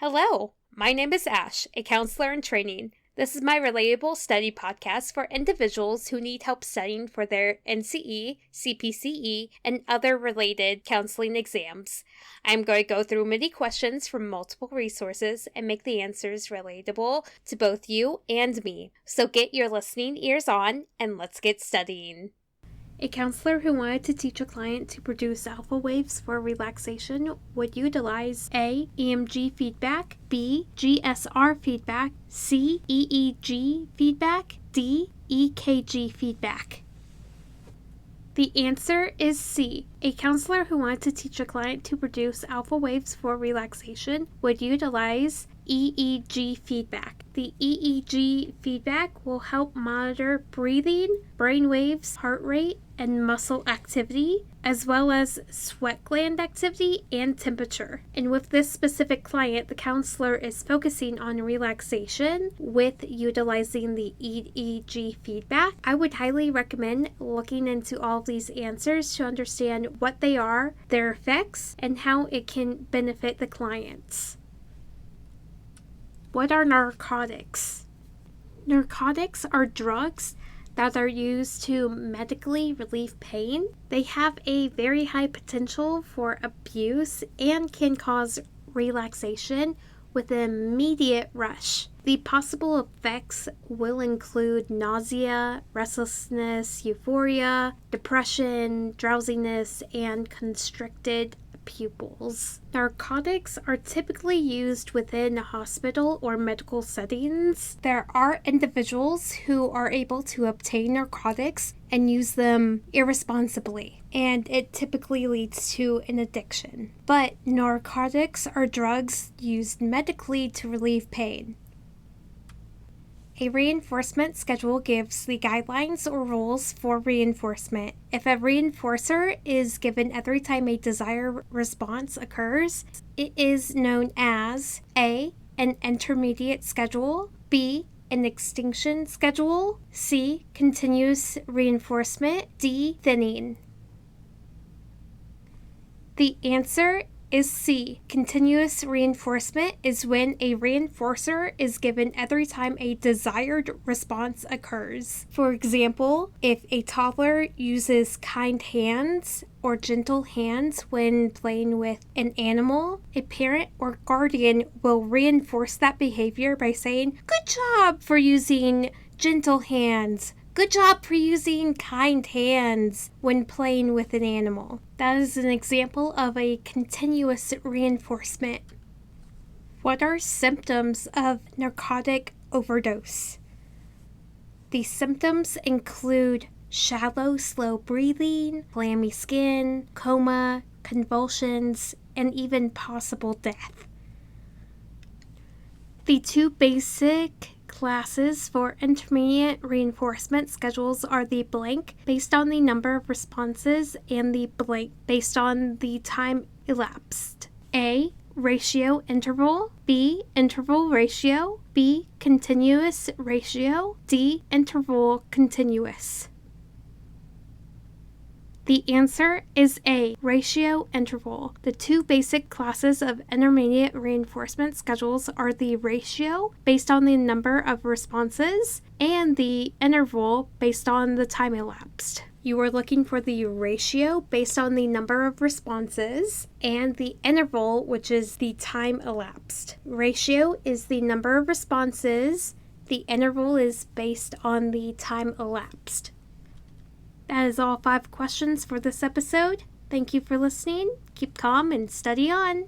Hello, my name is Ash, a counselor in training. This is my Relatable study podcast for individuals who need help studying for their NCE, CPCE, and other related counseling exams. I'm going to go through many questions from multiple resources and make the answers relatable to both you and me. So get your listening ears on and let's get studying. A counselor who wanted to teach a client to produce alpha waves for relaxation would utilize A. EMG feedback, B. GSR feedback, C. EEG feedback, D. EKG feedback. The answer is C. A counselor who wanted to teach a client to produce alpha waves for relaxation would utilize EEG feedback. The EEG feedback will help monitor breathing, brain waves, heart rate, and muscle activity, as well as sweat gland activity and temperature. And with this specific client, the counselor is focusing on relaxation with utilizing the EEG feedback. I would highly recommend looking into all of these answers to understand what they are, their effects, and how it can benefit the clients. What are narcotics? Narcotics are drugs that are used to medically relieve pain. They have a very high potential for abuse and can cause relaxation with an immediate rush. The possible effects will include nausea, restlessness, euphoria, depression, drowsiness, and constricted pupils. Narcotics are typically used within hospital or medical settings. There are individuals who are able to obtain narcotics and use them irresponsibly, and it typically leads to an addiction. But narcotics are drugs used medically to relieve pain. A reinforcement schedule gives the guidelines or rules for reinforcement. If a reinforcer is given every time a desired response occurs, it is known as A. An intermediate schedule, B. An extinction schedule, C. Continuous reinforcement, D. Thinning. The answer is C. Continuous reinforcement is when a reinforcer is given every time a desired response occurs. For example, if a toddler uses kind hands or gentle hands when playing with an animal, a parent or guardian will reinforce that behavior by saying, "Good job for using gentle hands. Good job for using kind hands when playing with an animal." That is an example of a continuous reinforcement. What are symptoms of narcotic overdose? The symptoms include shallow, slow breathing, clammy skin, coma, convulsions, and even possible death. The two basic classes for intermediate reinforcement schedules are the blank based on the number of responses and the blank based on the time elapsed. A. Ratio interval, B. Interval ratio, B. Continuous ratio, D. Interval continuous. The answer is A. Ratio interval. The two basic classes of intermediate reinforcement schedules are the ratio, based on the number of responses, and the interval, based on the time elapsed. You are looking for the ratio, based on the number of responses, and the interval, which is the time elapsed. Ratio is the number of responses. The interval is based on the time elapsed. That is all 5 questions for this episode. Thank you for listening. Keep calm and study on.